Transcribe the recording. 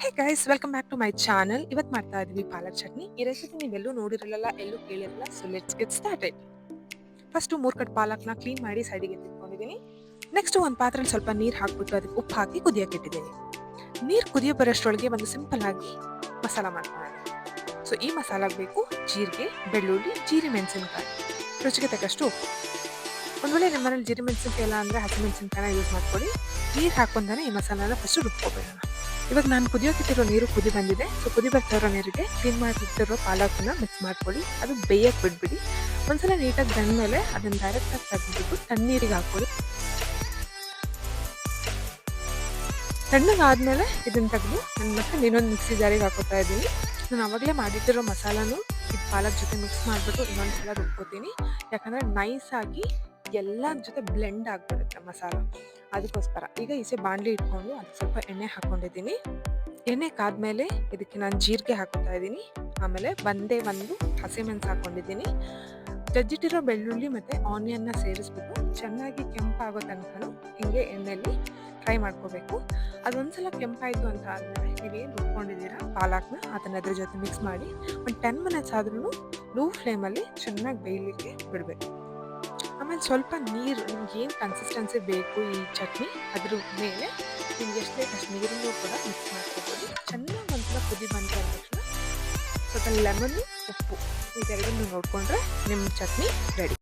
Hey guys welcome back to my channel. ಇವತ್ತು ಮಾಡ್ತಾ ಇದ್ವಿ ಪಾಲಕ್ ಚಟ್ನಿ. ಈ ರೆಸಿಪಿ ನೀವೆಲ್ಲೂ ನೋಡಿರಲ್ಲ, ಎಲ್ಲೂ ಕೇಳಿರಲ್ಲ. So let's get started. First 3 cut ಪಾಲಕ್ನ ಕ್ಲೀನ್ ಮಾಡಿ ಸೈಡಿಗೆ ಎತ್ತಿಟ್ಕೊಂಡಿದ್ದೀನಿ. ನೆಕ್ಸ್ಟ್ ಒಂದು ಪಾತ್ರೆಯಲ್ಲಿ ಸ್ವಲ್ಪ ನೀರು ಹಾಕ್ಬಿಟ್ಟು ಅದಕ್ಕೆ ಉಪ್ಪು ಹಾಕಿ ಕುದಿಯೋಕೆ ಇಟ್ಟಿದ್ದೀನಿ. ನೀರು ಕುದಿಯೋ ಬರೋಷ್ಟರೊಳಗೆ ಒಂದು ಸಿಂಪಲ್ ಆಗಿ ಮಸಾಲ ಮಾಡ್ಕೊಳ್ಳೋಣ. ಸೊ ಈ ಮಸಾಲಾಗೆ ಬೇಕು ಜೀರಿಗೆ, ಬೆಳ್ಳುಳ್ಳಿ, ಜೀರಿ ಮೆಣಸಿನ್ಕಾಯಿ, ರುಚಿಗೆ ತಕ್ಕಷ್ಟು ಉಪ್ಪು. ಒಂದು ವೇಳೆ ನಿಮ್ಮ ಮನೇಲಿ ಜೀರಿ ಮೆಣಸಿನ್ಕಾಯಿ ಇಲ್ಲ ಅಂದರೆ ಹಸಿಮೆಣಸಿನ್ಕಾಯಿನ ಯೂಸ್ ಮಾಡ್ಕೊಳ್ಳಿ. ನೀರು ಹಾಕೊಂಡಾನೆ ಈ ಮಸಾಲಾನ ಫಸ್ಟು ರುಬ್ಕೊಬೇಡೋಣ. ಇವಾಗ ನಾನು ಕುದಿಯೋಕಿಟ್ಟಿರೋ ನೀರು ಕುದಿ ಬಂದಿದೆ. ಸೊ ಕುದಿ ಬರ್ತಾ ಇರೋ ನೀರಿಗೆ ಕ್ಲೀನ್ ಮಾಡಿಟ್ಟಿರೋ ಪಾಲಕನ್ನ ಮಿಕ್ಸ್ ಮಾಡ್ಕೊಳ್ಳಿ. ಅದು ಬೇಯಕ್ಕೆ ಬಿಟ್ಬಿಡಿ. ಒಂದ್ಸಲ ನೀಟಾಗಿ ಬಂದಮೇಲೆ ಅದನ್ನು ಡೈರೆಕ್ಟಾಗಿ ತೆಗೆದ್ಬಿಟ್ಟು ತಣ್ಣೀರಿಗೆ ಹಾಕೊಳ್ಳಿ. ತಣ್ಣಗಾದ್ಮೇಲೆ ಇದನ್ನು ತೆಗೆದು ನಾನು ಮತ್ತೆ ಇನ್ನೊಂದು ಮಿಕ್ಸಿ ಜಾರಿಗೆ ಹಾಕೋತಾ ಇದ್ದೀನಿ. ನಾನು ಆವಾಗಲೇ ಮಾಡಿಟ್ಟಿರೋ ಮಸಾಲಾನು ಇದು ಪಾಲಕ್ ಜೊತೆ ಮಿಕ್ಸ್ ಮಾಡಿಬಿಟ್ಟು ಇನ್ನೊಂದ್ಸಲ ರುಬ್ಕೋತೀನಿ. ಯಾಕಂದರೆ ನೈಸಾಗಿ ಎಲ್ಲ ಜೊತೆ ಬ್ಲೆಂಡ್ ಆಗಿಬಿಡುತ್ತೆ ಮಸಾಲ. ಅದಕ್ಕೋಸ್ಕರ ಈಗ ಈಚೆ ಬಾಣಲಿ ಇಟ್ಕೊಂಡು ಅದಕ್ಕೆ ಸ್ವಲ್ಪ ಎಣ್ಣೆ ಹಾಕ್ಕೊಂಡಿದ್ದೀನಿ. ಎಣ್ಣೆ ಕಾದ್ಮೇಲೆ ಇದಕ್ಕೆ ನಾನು ಜೀರಿಗೆ ಹಾಕೋತಾ ಇದ್ದೀನಿ. ಆಮೇಲೆ ಒಂದು ಹಸಿಮೆಣಸು ಹಾಕ್ಕೊಂಡಿದ್ದೀನಿ. ಜಜ್ಜಿಟ್ಟಿರೋ ಬೆಳ್ಳುಳ್ಳಿ ಮತ್ತು ಆನಿಯನ್ನ ಸೇರಿಸ್ಬಿಟ್ಟು ಚೆನ್ನಾಗಿ ಕೆಂಪಾಗೋ ತನಕ ಹಿಂಗೆ ಎಣ್ಣೆಯಲ್ಲಿ ಫ್ರೈ ಮಾಡ್ಕೋಬೇಕು. ಅದೊಂದ್ಸಲ ಕೆಂಪಾಯಿತು ಅಂತ ಆದಮೇಲೆ ನೀವೇನು ರುಬ್ಕೊಂಡಿದ್ದೀರಾ ಪಾಲಕ್ನ ಅದನ್ನ ಅದ್ರ ಜೊತೆ ಮಿಕ್ಸ್ ಮಾಡಿ ಒಂದು 10 ಮಿನಿಟ್ಸ್ ಆದ್ರೂ ಲೋ ಫ್ಲೇಮಲ್ಲಿ ಚೆನ್ನಾಗಿ ಬೇಯಲಿಕ್ಕೆ ಬಿಡಬೇಕು. ಆಮೇಲೆ ಸ್ವಲ್ಪ ನೀರು ನಿಮ್ಗೆ ಏನು ಕನ್ಸಿಸ್ಟೆನ್ಸಿ ಬೇಕು ಈ ಚಟ್ನಿ ಅದ್ರ ಮೇಲೆ ನಿಮ್ಗೆ ಎಷ್ಟು ಬೇಕು ಅಷ್ಟು ನೀರನ್ನು ಕೂಡ ಮಿಕ್ಸ್ ಮಾಡ್ಕೋಬೋದು. ಚೆನ್ನಾಗಿ ಒಂದ್ಸಲ ಕುದಿ ಬಂದ ತಕ್ಷಣ ಸ್ವಲ್ಪ ಲೆಮನ್ನು, ಉಪ್ಪು ಇದೆರಡನ್ನು ನೋಡಿಕೊಂಡ್ರೆ ನಿಮ್ಮ ಚಟ್ನಿ ರೆಡಿ.